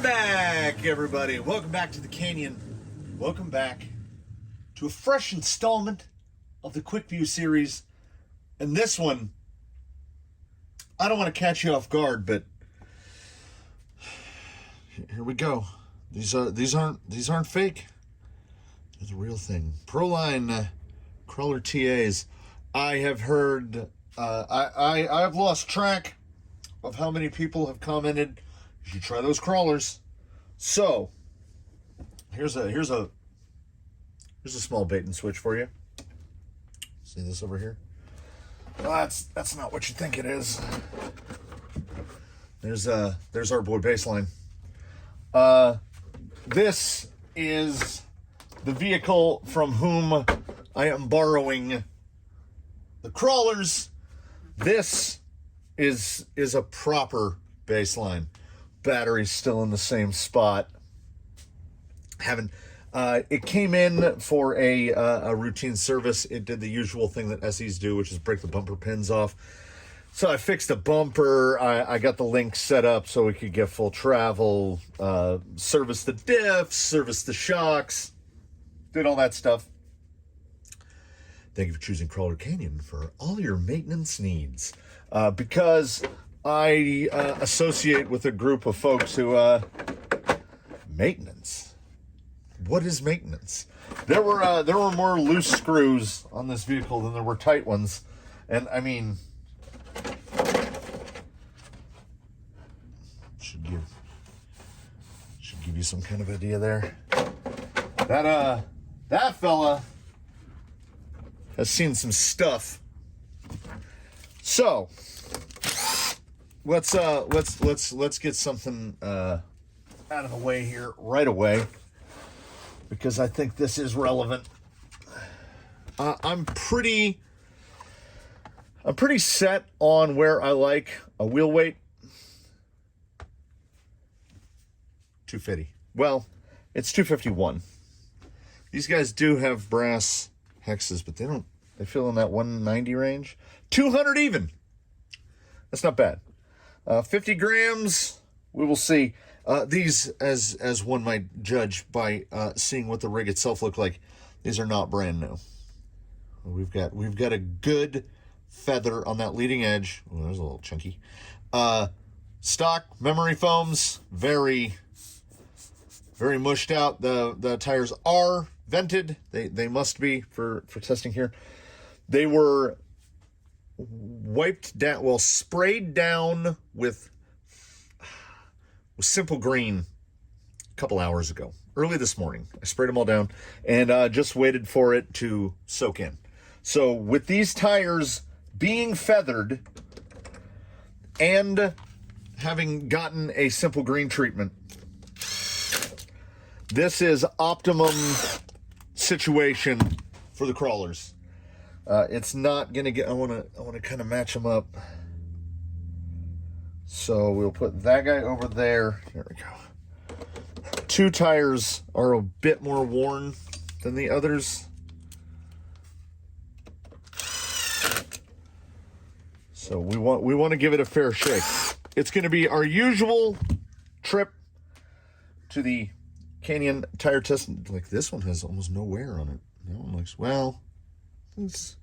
Welcome back, everybody. Welcome back to the Canyon. Welcome back to a fresh installment of the Quickview series. And this one, I don't want to catch you off guard, but here we go. These aren't fake. They're the real thing. Proline crawler TAs. I have heard. I've lost track of how many people have commented, you should try those crawlers. So here's a small bait and switch for you. See this over here? Well, that's not what you think it is. There's our boy Baseline. This is the vehicle from whom I am borrowing the crawlers. This is a proper Baseline. Battery's still in the same spot. It came in for a routine service. It did the usual thing that SEs do, which is break the bumper pins off. So I fixed the bumper. I got the link set up so we could get full travel, service the diffs, service the shocks, did all that stuff. Thank you for choosing Crawler Canyon for all your maintenance needs. Because I associate with a group of folks who maintenance. What is maintenance? There were more loose screws on this vehicle than there were tight ones, and I mean, should give you some kind of idea there. That fella has seen some stuff. So let's get something out of the way here right away, because I think this is relevant. I'm pretty set on where I like a wheel weight. 250. Well, it's 251. These guys do have brass hexes, but they feel in that 190 range. 200 even. That's not bad. 50 grams, we will see. These, as one might judge by seeing what the rig itself looked like, these are not brand new. We've got a good feather on that leading edge. Oh, there's a little chunky. Stock memory foams, very, very mushed out. The tires are vented. They must be for testing here. They were wiped down, well, sprayed down with simple green a couple hours ago. Early this morning, I sprayed them all down and just waited for it to soak in. So with these tires being feathered and having gotten a simple green treatment, this is optimum situation for the crawlers. It's not gonna get. I want to kind of match them up. So we'll put that guy over there. There we go. Two tires are a bit more worn than the others. So we want to give it a fair shake. It's going to be our usual trip to the Canyon tire test. Like, this one has almost no wear on it. That one looks, well, it's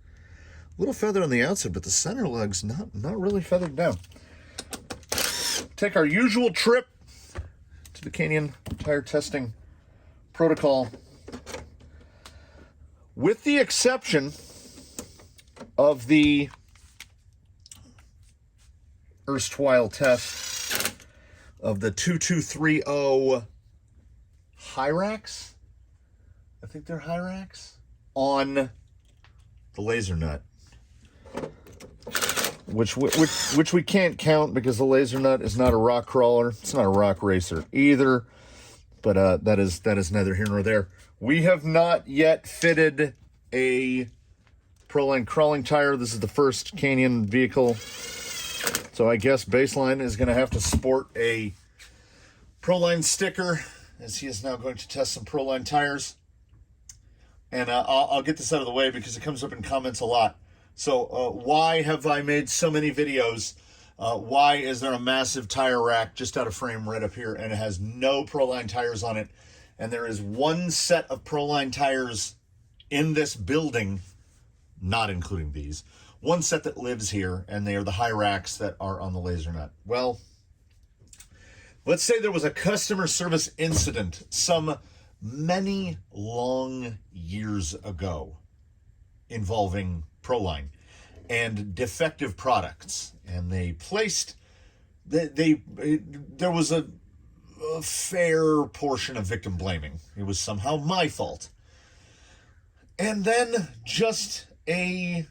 a little feather on the outside, but the center lug's not really feathered down. Take our usual trip to the Canyon tire testing protocol, with the exception of the erstwhile test of the 2230 Hyrax. I think they're Hyrax on the laser nut, which we can't count because the laser nut is not a rock crawler. It's not a rock racer either, but that is neither here nor there. We have not yet fitted a Proline crawling tire. This is the first Canyon vehicle, so I guess Baseline is going to have to sport a Proline sticker, as he is now going to test some Proline tires. And I'll get this out of the way because it comes up in comments a lot. So why have I made so many videos Why is there a massive tire rack just out of frame right up here, and it has no Proline tires on it? And there is one set of Proline tires in this building, not including these. One set that lives here, and they are the high racks that are on the laser nut. Well, let's say there was a customer service incident some many long years ago involving Proline and defective products. And they placed, there was a fair portion of victim blaming. It was somehow my fault. And then just a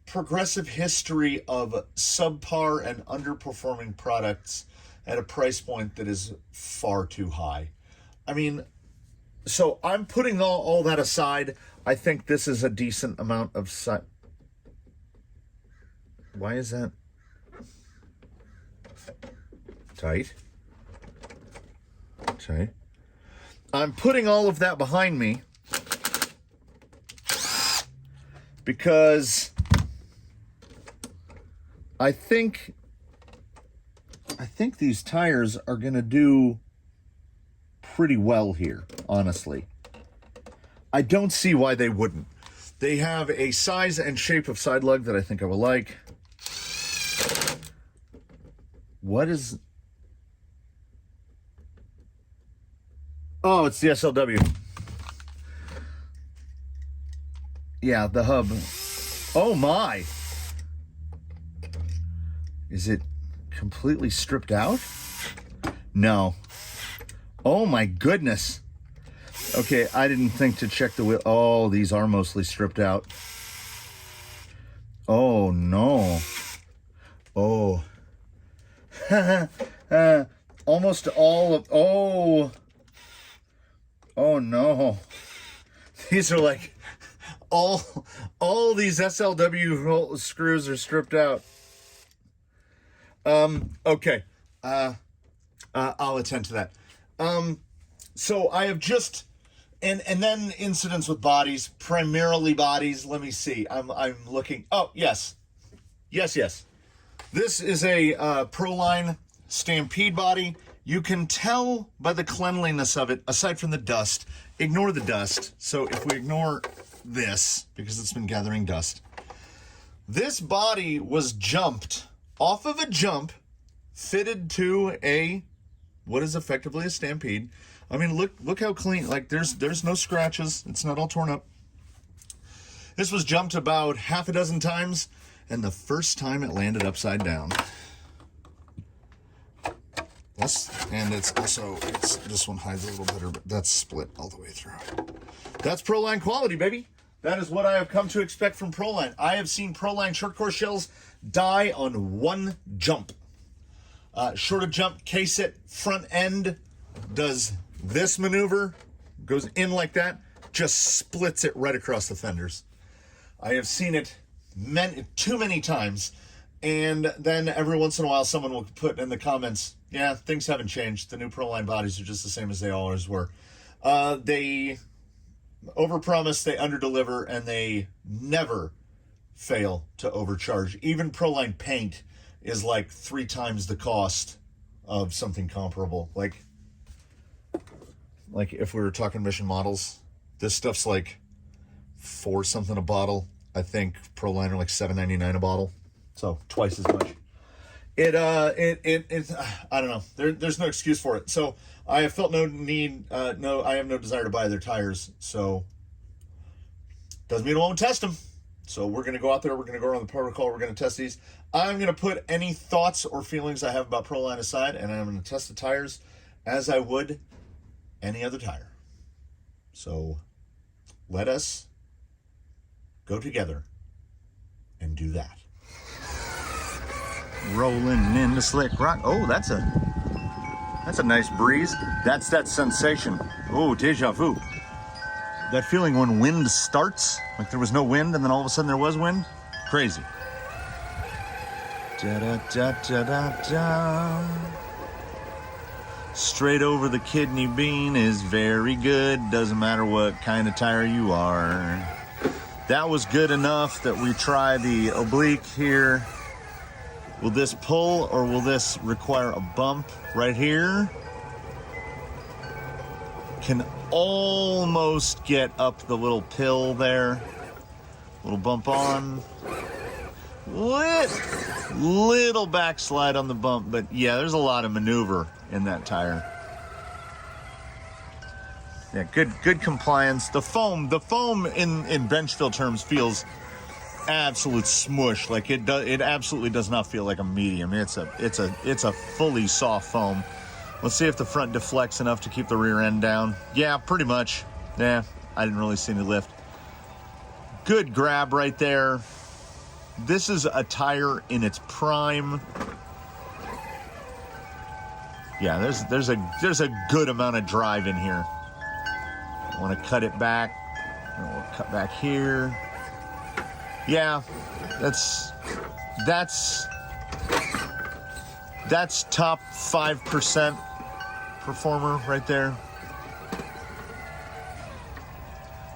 progressive history of subpar and underperforming products at a price point that is far too high. I mean, so I'm putting all that aside. I think this is a decent amount of Why is that tight? Okay. I'm putting all of that behind me because I think these tires are going to do pretty well here, honestly. I don't see why they wouldn't. They have a size and shape of side lug that I think I will like. What is... Oh, it's the SLW. Yeah, the hub. Oh my! Is it completely stripped out? No. Oh my goodness. Okay, I didn't think to check the wheel. Oh, these are mostly stripped out. Oh no. Oh. Almost all of... Oh. Oh no. These are like... All these SLW screws are stripped out. Okay. I'll attend to that. So I have just, and then incidents with bodies, primarily bodies. Let me see. I'm looking. Oh, yes. Yes. This is a Proline Stampede body. You can tell by the cleanliness of it, aside from the dust. Ignore the dust. So if we ignore this, because it's been gathering dust, this body was jumped off of a jump, fitted to a what is effectively a Stampede. I mean, look how clean. Like there's no scratches. It's not all torn up. This was jumped about half a dozen times, and the first time it landed upside down. This one hides a little better, but that's split all the way through. That's Proline quality, baby. That is what I have come to expect from Proline. I have seen Proline short course shells die on one jump. Shorter jump, case it, front end does this maneuver, goes in like that, just splits it right across the fenders. I have seen it too many times, and then every once in a while someone will put in the comments, yeah, things haven't changed. The new Proline bodies are just the same as they always were. They overpromise, they underdeliver, and they never fail to overcharge. Even Proline paint is like 3 times the cost of something comparable. Like if we were talking Mission models, this stuff's like $4 something a bottle. I think Proline are like $7.99 a bottle, so twice as much. I don't know. There's no excuse for it. So I have felt no need. I have no desire to buy their tires. So doesn't mean I won't test them. So we're going to go out there. We're going to go around the protocol. We're going to test these. I'm going to put any thoughts or feelings I have about Proline aside, and I'm going to test the tires as I would any other tire. So let us go together and do that. Rolling in the slick rock. Oh, that's a nice breeze. That's that sensation. Oh, deja vu. That feeling when wind starts, like there was no wind and then all of a sudden there was wind. Crazy. Da da da da da da. Straight over the kidney bean is very good. Doesn't matter what kind of tire you are. That was good enough that we try the oblique here. Will this pull or will this require a bump right here? Can almost get up the little pill there. Little bump on. Little backslide on the bump, but yeah, there's a lot of maneuver in that tire. Yeah, good compliance. The foam in Benchfield terms feels absolute smush. Like it absolutely does not feel like a medium. It's a fully soft foam. Let's see if the front deflects enough to keep the rear end down. Yeah, pretty much. Yeah, I didn't really see any lift. Good grab right there. This is a tire in its prime. Yeah, there's a good amount of drive in here. I want to cut it back. We'll cut back here. Yeah, that's top 5% performer right there.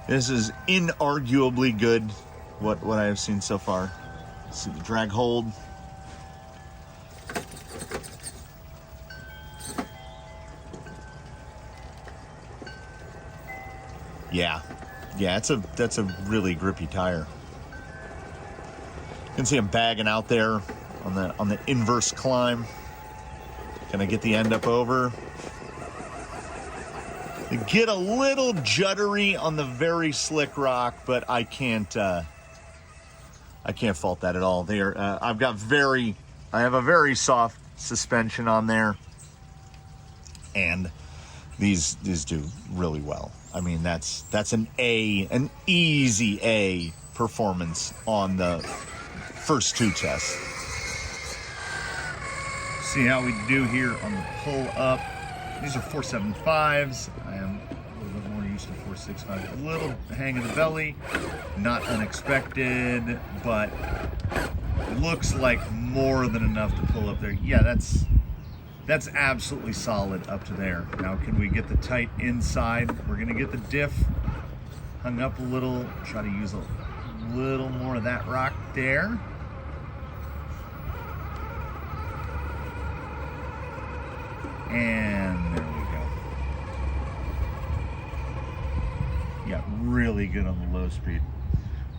This is inarguably good, what I have seen so far. See the drag hold. Yeah, that's a really grippy tire. You can see him bagging out there on the inverse climb. Can I get the end up over? Get a little juddery on the very slick rock, but I can't fault that at all. They are I have a very soft suspension on there, and these do really well. I mean, that's an easy A performance on the first two tests. See how we do here on the pull up. These are 475s. I am a little bit more used to 465. A little hang of the belly, not unexpected, but looks like more than enough to pull up there. Yeah, that's absolutely solid up to there. Now, can we get the tight inside? We're gonna get the diff hung up a little. Try to use a little more of that rock there. And there we go. Yeah, really good on the low speed.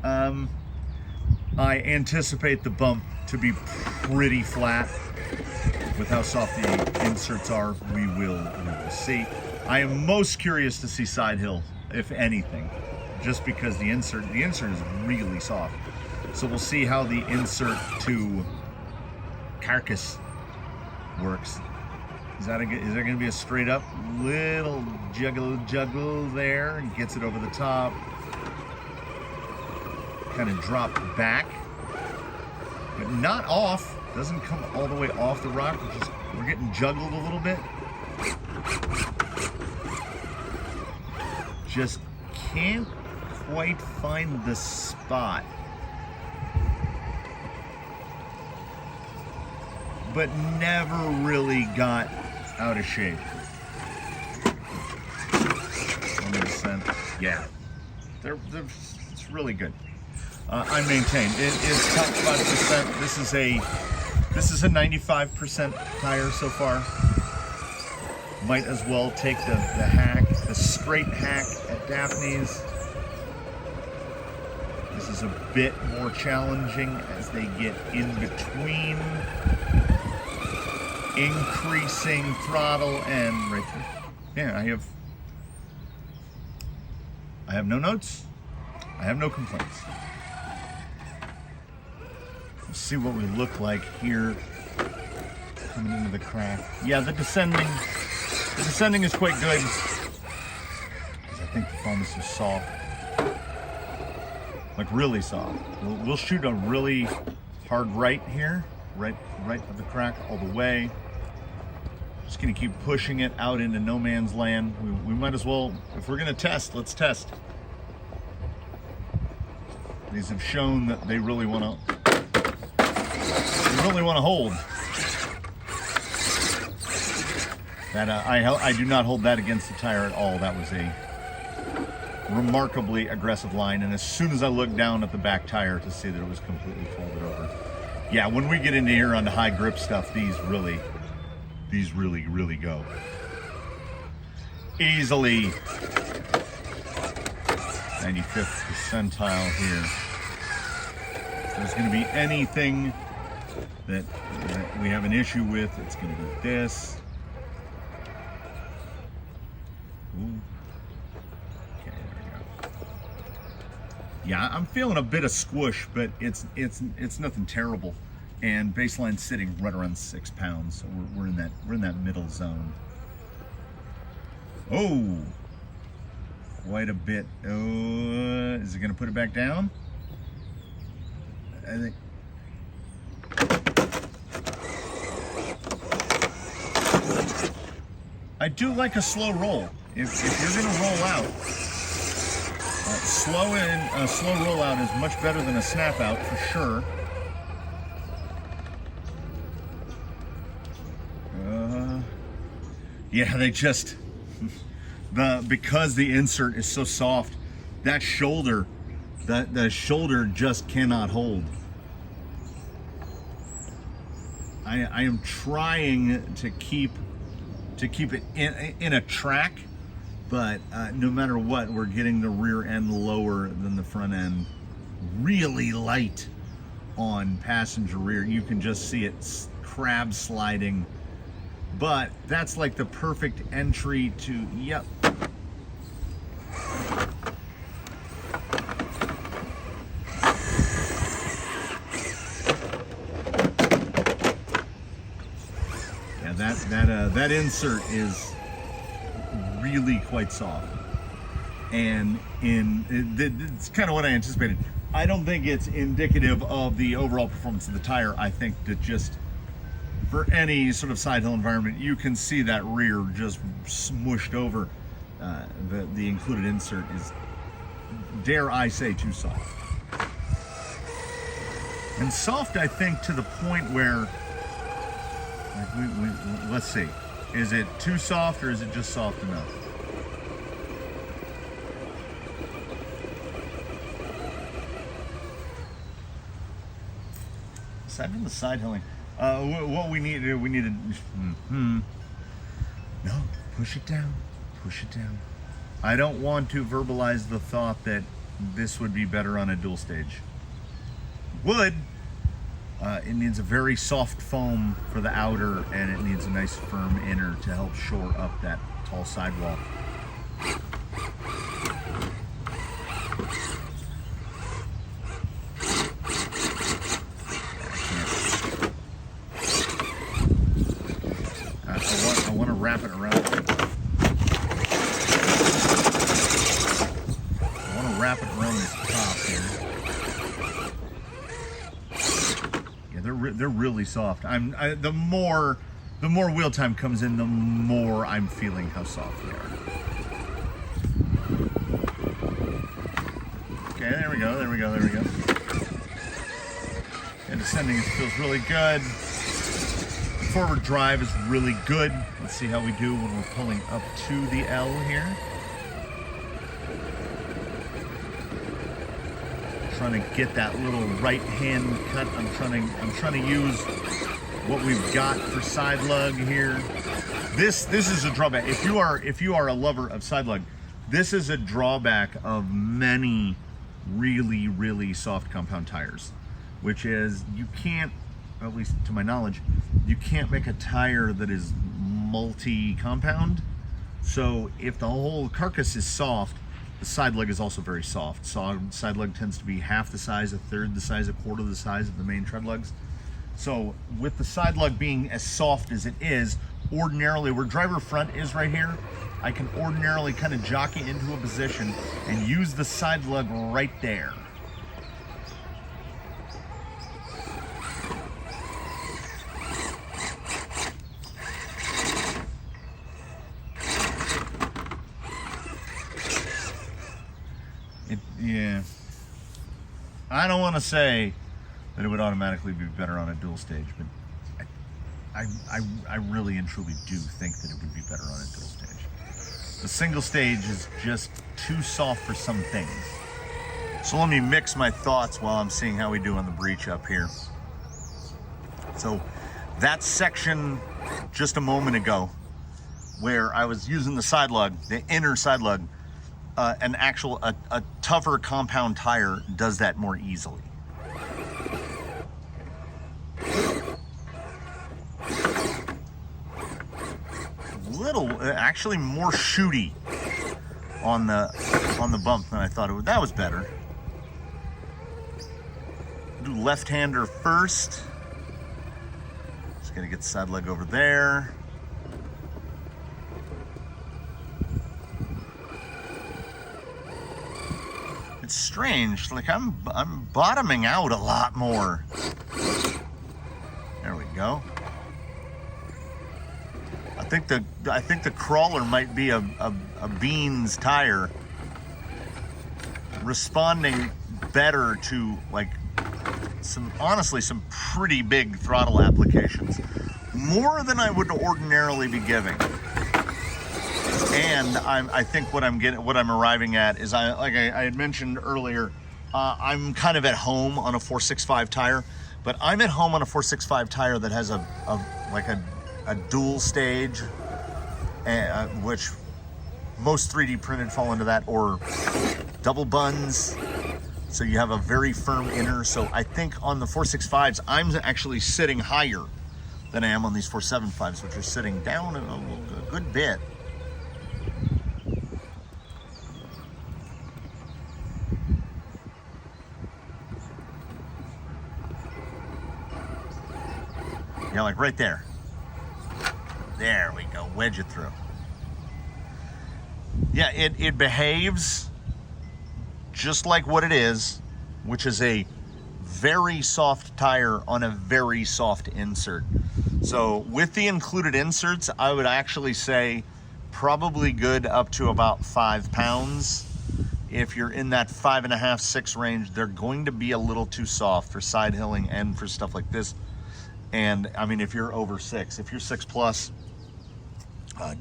I anticipate the bump to be pretty flat. With how soft the inserts are, we will see. I am most curious to see side hill, if anything, just because the insert is really soft. So we'll see how the insert to carcass works. Is there going to be a straight up little juggle there and gets it over the top? Kind of drop back, but not off. Doesn't come all the way off the rock. We're getting juggled a little bit. Just can't quite find the spot. But never really got out of shape. 100%. Yeah. It's really good. I maintain it is top 5%. This is a 95% tire so far. Might as well take the straight hack at Daphne's. This is a bit more challenging as they get in between. Increasing throttle and right there. Yeah, I have no notes. I have no complaints. We'll see what we look like here coming into the crack. Yeah, the descending is quite good. I think the foam is just soft, like really soft. We'll shoot a really hard right here, right of the crack all the way. Just gonna keep pushing it out into no man's land. We might as well, if we're gonna test, let's test. These have shown that they really want to hold. That I do not hold that against the tire at all. That was a remarkably aggressive line, and as soon as I looked down at the back tire to see that it was completely folded over, Yeah, when we get into here on the high grip stuff, these really go. Easily 95th percentile here. If there's going to be anything that we have an issue with, it's going to be this. Ooh. Okay, there we go. Yeah, I'm feeling a bit of squish, but it's nothing terrible. And baseline's sitting right around 6 pounds, so we're in that middle zone. Oh, quite a bit. Oh, is it going to put it back down? I think. I do like a slow roll. If you're going to roll out, slow roll out is much better than a snap out for sure. Yeah, they just because the insert is so soft, that shoulder, the shoulder just cannot hold. I am trying to keep it in a track, but no matter what, we're getting the rear end lower than the front end. Really light on passenger rear. You can just see it crab sliding. But that's like the perfect entry to, yep. Yeah, that insert is really quite soft. And it's kind of what I anticipated. I don't think it's indicative of the overall performance of the tire. I think that just for any sort of side hill environment, you can see that rear just smushed over. The included insert is, dare I say, too soft. And soft, I think, to the point where, like let's see, is it too soft or is it just soft enough? Aside from the side hilling, what we need to, no, push it down. I don't want to verbalize the thought that this would be better on a dual stage. Would, it needs a very soft foam for the outer, and it needs a nice firm inner to help shore up that tall sidewall. I want to wrap it around. I want to wrap it around this top here. Yeah, they're really soft. The more wheel time comes in, the more I'm feeling how soft they are. Okay, there we go. And descending, it feels really good. Forward drive is really good. Let's see how we do when we're pulling up to the L here. Trying to get that little right hand cut. I'm trying to use what we've got for side lug here. This is a drawback. If you are a lover of side lug, this is a drawback of many really soft compound tires, which is you can't, at least to my knowledge, you can't make a tire that is multi-compound. So if the whole carcass is soft, the side lug is also very soft. So side lug tends to be half the size, a third the size, a quarter the size of the main tread lugs. So with the side lug being as soft as it is, ordinarily where driver front is right here, I can ordinarily kind of jockey into a position and use the side lug right there. Yeah, I don't want to say that it would automatically be better on a dual stage, but I really and truly do think that it would be better on a dual stage. The single stage is just too soft for some things. So let me mix my thoughts while I'm seeing how we do on the breech up here. So that section just a moment ago where I was using the side lug, the inner side lug, a tougher compound tire does that more easily. Actually more shooty on the bump than I thought it would. That was better. Do left-hander first. Just gonna get the side leg over there. It's strange, like I'm bottoming out a lot more. There we go. I think the Krawler might be a Beans tire, responding better to like some pretty big throttle applications, more than I would ordinarily be giving. And I think what I'm arriving at is I had mentioned earlier, I'm kind of at home on a 465 tire, but I'm at home on a 465 tire that has a dual stage, which most 3D printed fall into that, or double buns. So you have a very firm inner. So I think on the 465s, I'm actually sitting higher than I am on these 475s, which are sitting down a good bit. Yeah, like right there. There we go, wedge it through. Yeah, it behaves just like what it is, which is a very soft tire on a very soft insert. So with the included inserts, I would actually say probably good up to about 5 pounds. If you're in that 5.5, 6 range, they're going to be a little too soft for side hilling and for stuff like this. And I mean, if you're over 6, if you're 6 plus,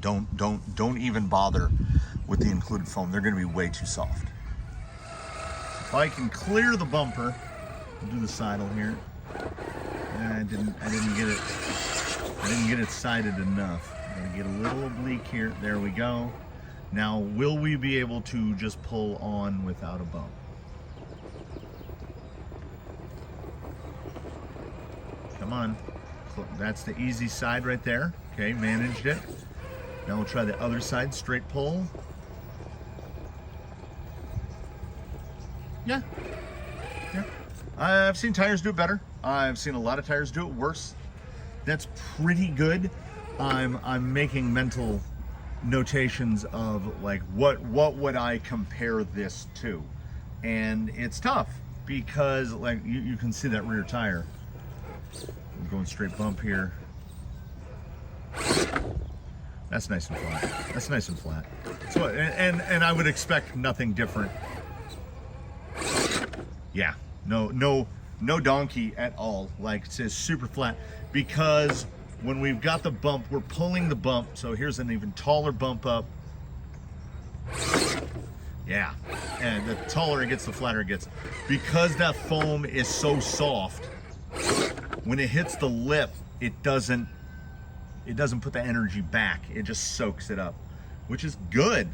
don't even bother with the included foam. They're going to be way too soft. If I can clear the bumper, I'll do the sidle here. I didn't get it sided enough. I'm going to get a little oblique here. There we go. Now, will we be able to just pull on without a bump? Come on. That's the easy side right there. Okay, managed it. Now we'll try the other side, straight pull. Yeah. I've seen tires do it better. I've seen a lot of tires do it worse. That's pretty good. I'm making mental notations of like what would I compare this to, and it's tough because like you can see that rear tire. I'm going straight bump here. That's nice and flat. That's nice and flat. So and I would expect nothing different. Yeah, no donkey at all. Like it's just super flat, because when we've got the bump, we're pulling the bump. So here's an even taller bump up. Yeah, and the taller it gets, the flatter it gets. Because that foam is so soft, when it hits the lip, it doesn't put the energy back. It just soaks it up, which is good.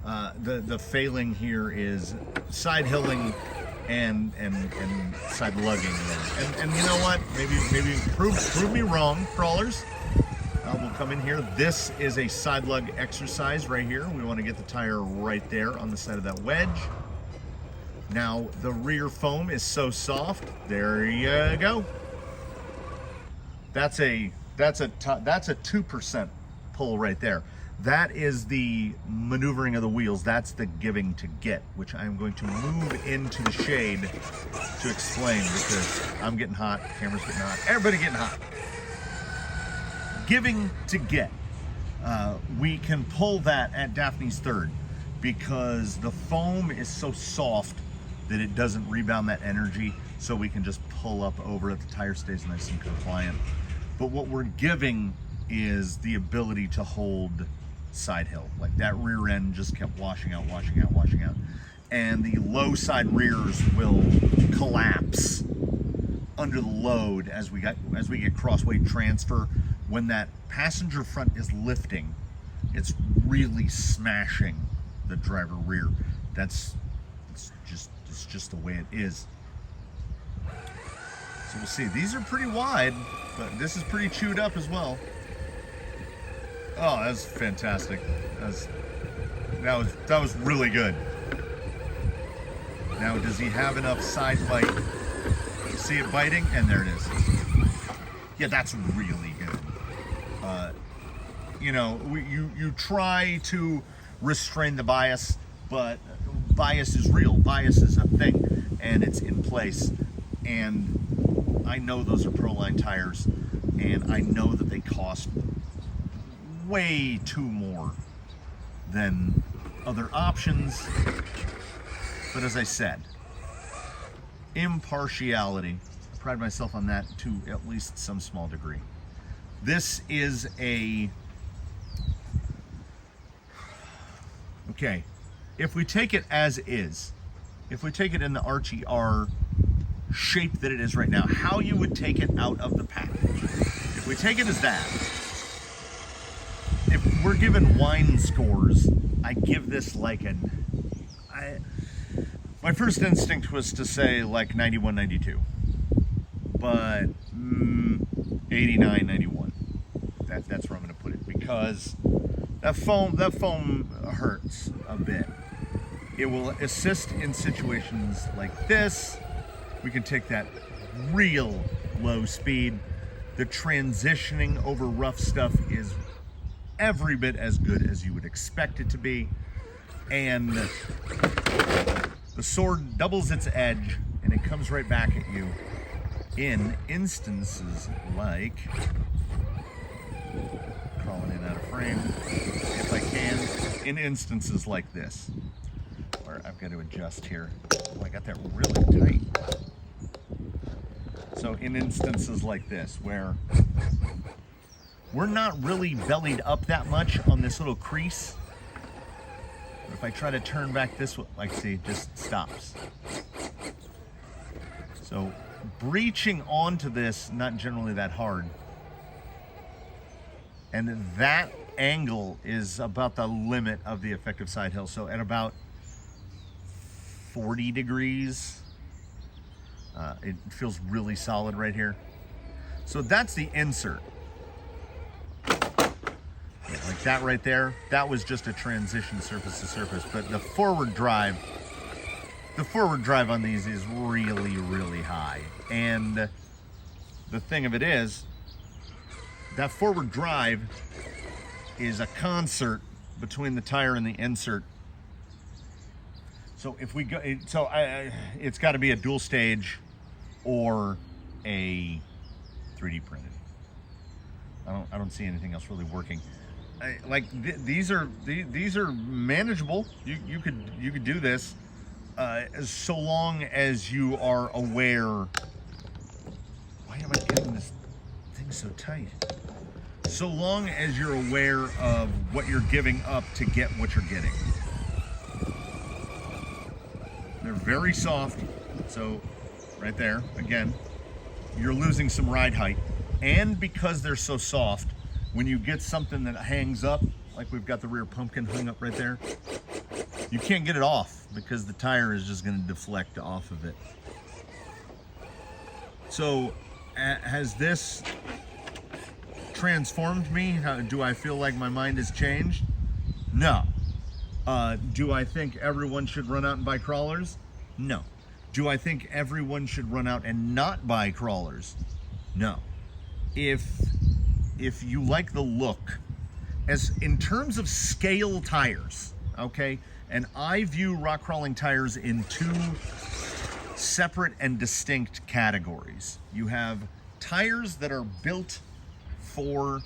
The failing here is side hilling and side lugging. And you know what? Maybe prove me wrong, crawlers. We'll come in here. This is a side lug exercise right here. We want to get the tire right there on the side of that wedge. Now the rear foam is so soft. There you go. That's a 2% pull right there. That is the maneuvering of the wheels. That's the giving to get, which I'm going to move into the shade to explain, because I'm getting hot, camera's getting hot, everybody getting hot. Giving to get. We can pull that at Daphne's third because the foam is so soft that it doesn't rebound that energy, so we can just pull up over it. The tire stays nice and compliant. But what we're giving is the ability to hold side hill. Like that rear end just kept washing out. And the low side rears will collapse under the load as we get crossweight transfer. When that passenger front is lifting, it's really smashing the driver rear. It's just the way it is. So we'll see. These are pretty wide, but this is pretty chewed up as well. Oh, that was fantastic. That was really good. Now, does he have enough side bite? You see it biting, and there it is. Yeah, that's really good. You know, you try to restrain the bias, but bias is real. Bias is a thing, and it's in place. And I know those are Proline tires, and I know that they cost way too more than other options. But as I said, impartiality. I pride myself on that to at least some small degree. This is a... Okay, if we take it as is, if we take it in the RTR shape that it is right now, how you would take it out of the package. If we take it as that, if we're given wine scores, I give this like my first instinct was to say like 91, 92, but 89, 91. That's where I'm going to put it, because that foam hurts a bit. It will assist in situations like this. We can take that real low speed. The transitioning over rough stuff is every bit as good as you would expect it to be. And the sword doubles its edge, and it comes right back at you in instances like... Crawling in out of frame, if I can, in instances like this, where I've got to adjust here. Oh, I got that really tight. So in instances like this, where we're not really bellied up that much on this little crease, if I try to turn back this way, like, see, it just stops. So breaching onto this, not generally that hard. And that angle is about the limit of the effective side hill. So at about 40 degrees, it feels really solid right here. So that's the insert. Yeah, like that right there, that was just a transition surface to surface. But the forward drive on these is really, really high. And the thing of it is, that forward drive is a concert between the tire and the insert. So if we go, it's got to be a dual stage or a 3D printed. I don't see anything else really working. These are manageable. You could do this, so long as you are aware. Why am I getting this thing so tight? So long as you're aware of what you're giving up to get what you're getting. They're very soft, so right there, again, you're losing some ride height. And because they're so soft, when you get something that hangs up, like we've got the rear pumpkin hung up right there, you can't get it off because the tire is just going to deflect off of it. So has this transformed me? Do I feel like my mind has changed? No. Do I think everyone should run out and buy crawlers? No. Do I think everyone should run out and not buy crawlers? No. If you like the look, as in terms of scale tires, okay, and I view rock crawling tires in two separate and distinct categories. You have tires that are built for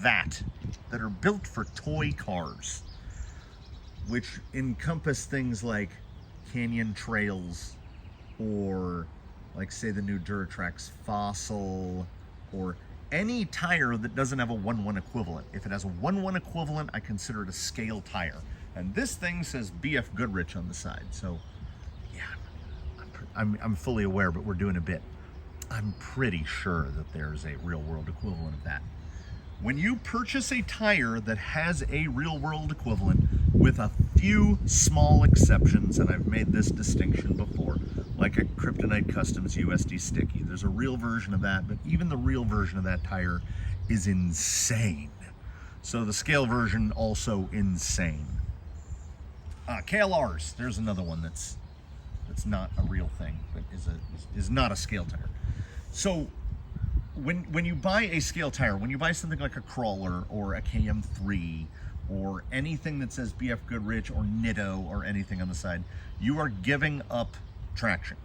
that are built for toy cars, which encompass things like canyon trails, or like, say, the new Duratrax Fossil, or any tire that doesn't have a 1-1 equivalent. If it has a 1-1 equivalent, I consider it a scale tire. And this thing says BF Goodrich on the side, so yeah, I'm fully aware, but we're doing a bit. I'm pretty sure that there's a real world equivalent of that. When you purchase a tire that has a real world equivalent, with a few small exceptions, and I've made this distinction before, like a Kryptonite Customs USD Sticky, there's a real version of that, but even the real version of that tire is insane. So the scale version, also insane. KLRs, there's another one that's not a real thing, but is not a scale tire. So when you buy a scale tire, when you buy something like a Krawler or a KM3 or anything that says BF Goodrich or Nitto or anything on the side, you are giving up traction.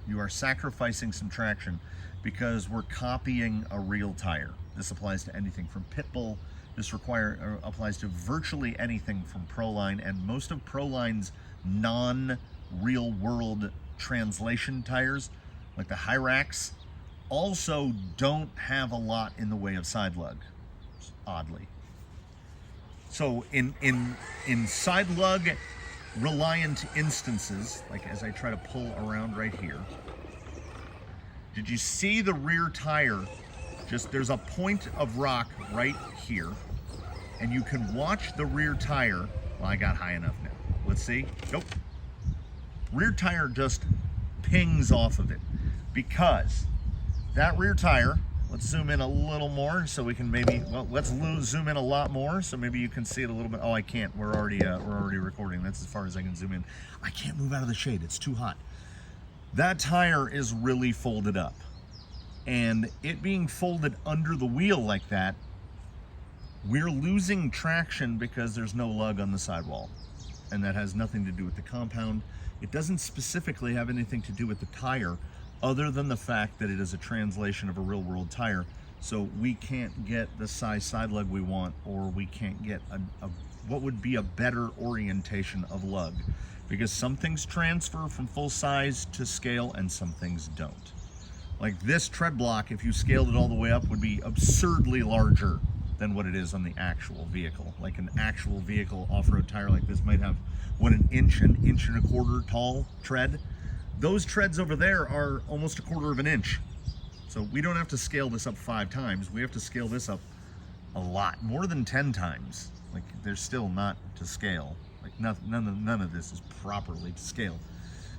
You are sacrificing some traction because we're copying a real tire. This applies to anything from Pitbull. This applies to virtually anything from Proline, and most of Proline's non-real world translation tires, like the Hyrax, also don't have a lot in the way of side lug, oddly. So in side lug reliant instances, like as I try to pull around right here, did you see the rear tire? Just there's a point of rock right here, and you can watch the rear tire. Well, I got high enough now. Let's see. Nope. Rear tire just pings off of it because that rear tire, let's zoom in a little more so we can maybe, well, let's zoom in a lot more so maybe you can see it a little bit. Oh, I can't. We're already recording. That's as far as I can zoom in. I can't move out of the shade. It's too hot. That tire is really folded up. And it being folded under the wheel like that, we're losing traction because there's no lug on the sidewall. And that has nothing to do with the compound. It doesn't specifically have anything to do with the tire, other than the fact that it is a translation of a real world tire. So we can't get the size side lug we want, or we can't get what would be a better orientation of lug, because some things transfer from full size to scale and some things don't. Like this tread block, if you scaled it all the way up, would be absurdly larger than what it is on the actual vehicle. Like an actual vehicle off-road tire like this might have, what, an inch and a quarter tall tread. Those treads over there are almost a quarter of an inch. So we don't have to scale this up 5 times. We have to scale this up a lot, more than 10 times. Like they're still not to scale. Like none of this is properly to scale.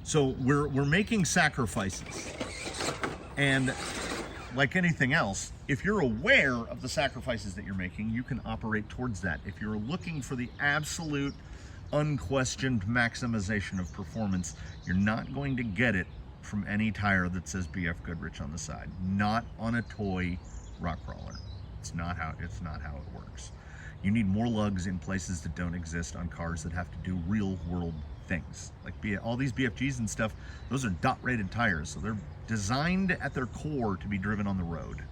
So we're making sacrifices. And like anything else, if you're aware of the sacrifices that you're making, you can operate towards that. If you're looking for the absolute unquestioned maximization of performance, you're not going to get it from any tire that says BF Goodrich on the side. Not on a toy rock crawler. It's not how it works. You need more lugs in places that don't exist on cars that have to do real world things. Like all these BFGs and stuff, those are dot rated tires, so they're designed at their core to be driven on the road.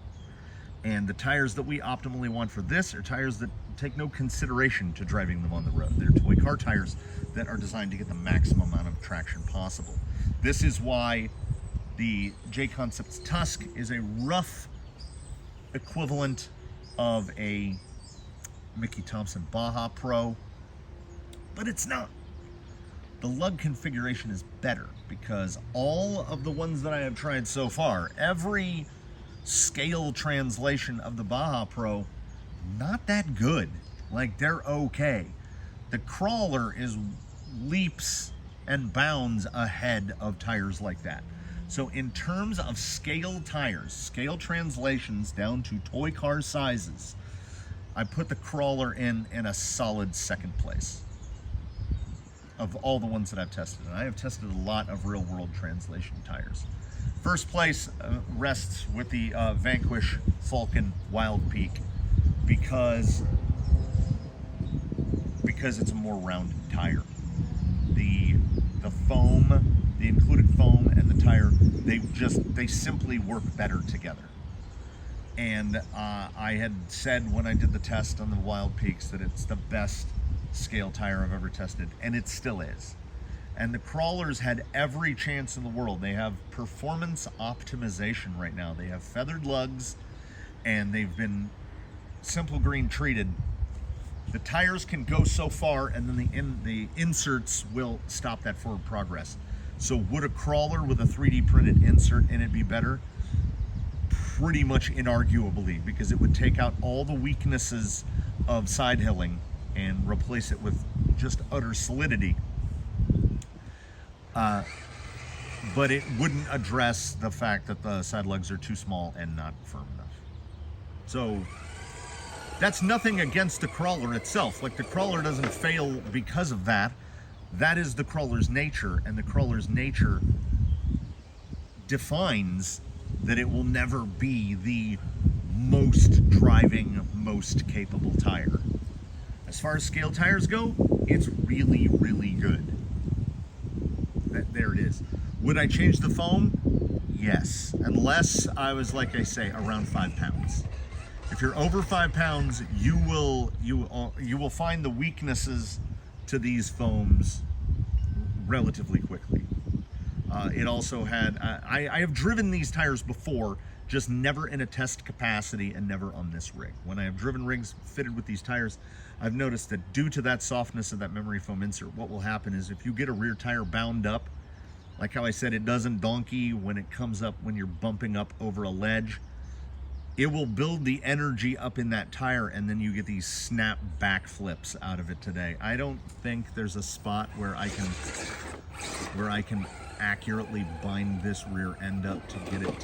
And the tires that we optimally want for this are tires that take no consideration to driving them on the road. They're toy car tires that are designed to get the maximum amount of traction possible. This is why the J-Concepts Tusk is a rough equivalent of a Mickey Thompson Baja Pro, but it's not. The lug configuration is better because all of the ones that I have tried so far, every scale translation of the Baja Pro, not that good. Like, they're okay. The Krawler is leaps and bounds ahead of tires like that. So in terms of scale tires, scale translations down to toy car sizes, I put the Krawler in a solid second place of all the ones that I've tested. And I have tested a lot of real world translation tires. First place rests with the Vanquish Falcon Wild Peak because it's a more rounded tire. The foam, the included foam and the tire, they simply work better together. And I had said when I did the test on the Wild Peaks that it's the best scale tire I've ever tested, and it still is. And the Krawlers had every chance in the world. They have performance optimization right now. They have feathered lugs, and they've been simple green treated. The tires can go so far, and then the inserts will stop that forward progress. So would a Krawler with a 3D printed insert in it be better? Pretty much inarguably, because it would take out all the weaknesses of side hilling and replace it with just utter solidity. But it wouldn't address the fact that the side lugs are too small and not firm enough. So that's nothing against the Krawler itself. Like, the Krawler doesn't fail because of that. That is the Krawler's nature, and the Krawler's nature defines that it will never be the most driving, most capable tire. As far as scale tires go, it's really, really good. There it is. Would I change the foam? Yes, unless I was, like I say, around 5 pounds. If you're over 5 pounds, you will find the weaknesses to these foams relatively quickly. It also had, I have driven these tires before, just never in a test capacity and never on this rig. When I have driven rigs fitted with these tires, I've noticed that due to that softness of that memory foam insert, what will happen is if you get a rear tire bound up, like how I said it doesn't donkey when it comes up when you're bumping up over a ledge, it will build the energy up in that tire, and then you get these snap back flips out of it today. I don't think there's a spot where I can accurately bind this rear end up to get it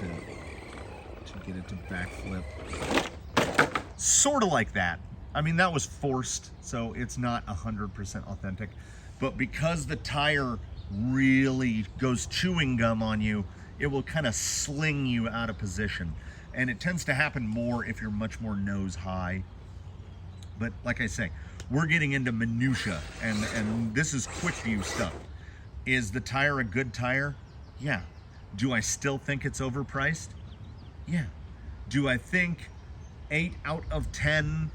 to backflip. Sort of like that. I mean, that was forced, so it's not 100% authentic. But because the tire really goes chewing gum on you, it will kind of sling you out of position. And it tends to happen more if you're much more nose high. But like I say, we're getting into minutia, and this is quick view stuff. Is the tire a good tire? Yeah. Do I still think it's overpriced? Yeah. Do I think 8 out of 10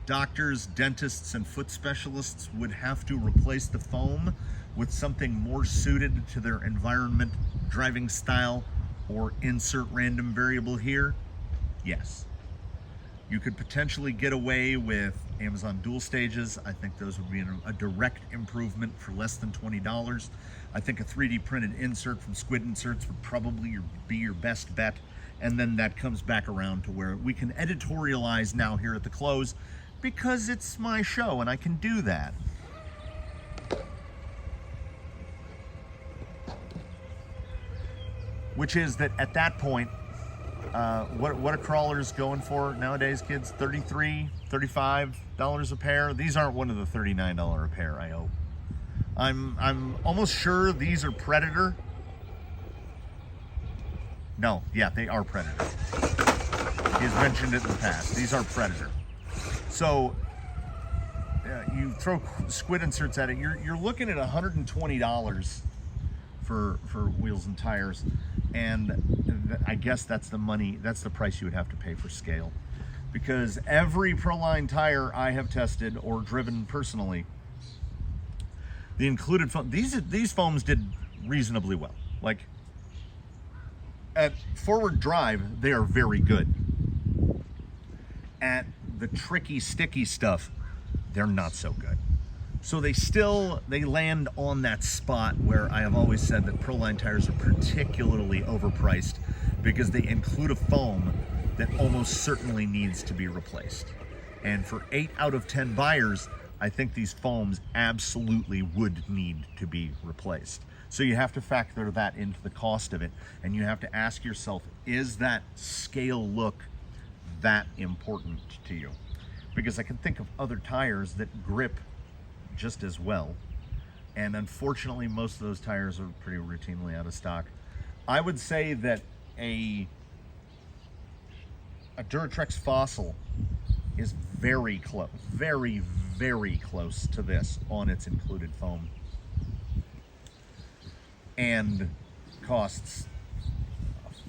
doctors, dentists, and foot specialists would have to replace the foam with something more suited to their environment, driving style, or insert random variable here? Yes. You could potentially get away with Amazon dual stages. I think those would be a direct improvement for less than $20. I think a 3D printed insert from Squid Inserts would probably be your best bet. And then that comes back around to where we can editorialize now here at the close, because it's my show and I can do that. Which is that at that point, what are crawlers going for nowadays, kids? $33, $35 a pair. These aren't one of the $39 a pair, I hope. I'm almost sure these are Predator. No, yeah, they are Predator. He's mentioned it in the past. These are Predator. So you throw Squid Inserts at it, you're looking at $120 for wheels and tires. And I guess that's the price you would have to pay for scale. Because every Proline tire I have tested or driven personally, the included foam, these foams did reasonably well. Like, at forward drive, they are very good. At the tricky, sticky stuff, they're not so good. So they land on that spot where I have always said that Proline tires are particularly overpriced because they include a foam that almost certainly needs to be replaced. And for 8 out of 10 buyers, I think these foams absolutely would need to be replaced. So you have to factor that into the cost of it, and you have to ask yourself, is that scale look that important to you? Because I can think of other tires that grip just as well, and unfortunately most of those tires are pretty routinely out of stock. I would say that a Duratrex Fossil is very close, very, very close to this on its included foam, and costs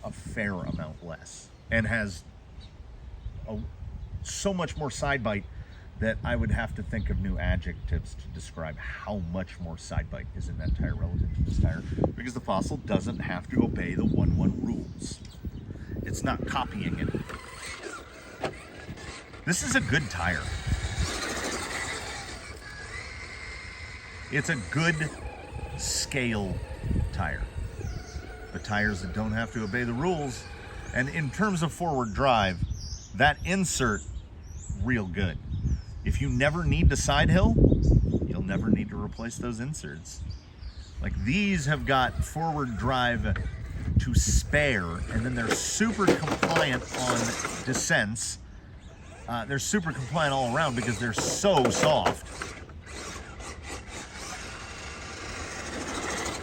a fair amount less, and has so much more side bite that I would have to think of new adjectives to describe how much more side bite is in that tire relative to this tire, because the Fossil doesn't have to obey the 1-1 rules. It's not copying it. This is a good tire. It's a good scale tire. The tires that don't have to obey the rules. And in terms of forward drive, that insert, real good. If you never need to side hill, you'll never need to replace those inserts. Like these have got forward drive to spare, and then they're super compliant on descents. They're super compliant all around because they're so soft.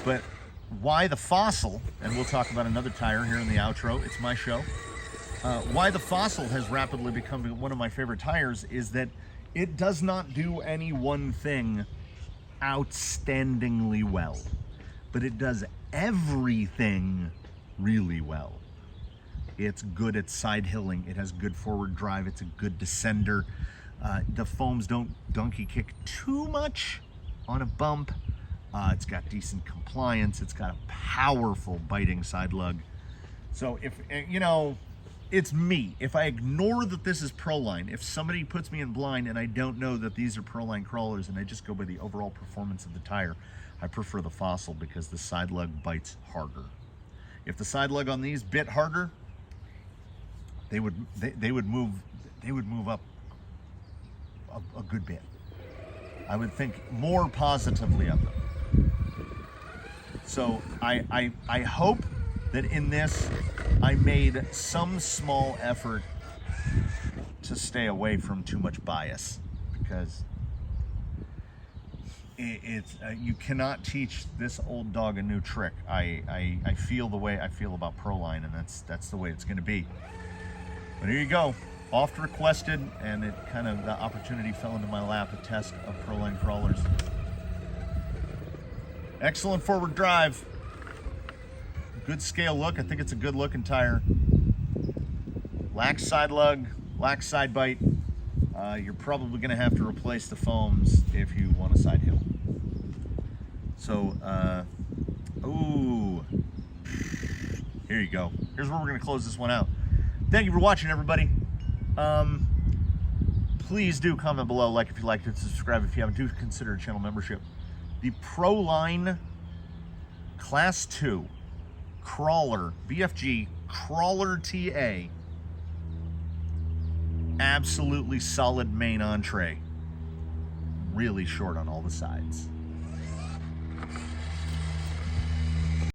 But why the Fossil, and we'll talk about another tire here in the outro, it's my show. Why the Fossil has rapidly become one of my favorite tires is that it does not do any one thing outstandingly well, but it does everything really well. It's good at side hilling, it has good forward drive, it's a good descender. The foams don't donkey kick too much on a bump. It's got decent compliance, it's got a powerful biting side lug. So if, you know, it's me. If I ignore that this is Proline, if somebody puts me in blind and I don't know that these are Proline crawlers and I just go by the overall performance of the tire, I prefer the Fossil because the side lug bites harder. If the side lug on these bit harder, they would move up a good bit. I would think more positively of them. So I hope that in this I made some small effort to stay away from too much bias, because it's you cannot teach this old dog a new trick. I feel the way I feel about Proline, and that's the way it's going to be. But here you go, oft requested, and it kind of, the opportunity fell into my lap, a test of Proline crawlers. Excellent forward drive. Good scale look. I think it's a good looking tire. Lax side lug, lax side bite. You're probably going to have to replace the foams if you want a side hill. So, ooh, here you go. Here's where we're going to close this one out. Thank you for watching, everybody. Please do comment below, like if you liked it, subscribe if you haven't. Do consider a channel membership. The Proline Class 2 Krawler, BFG Krawler TA, absolutely solid main entree, really short on all the sides.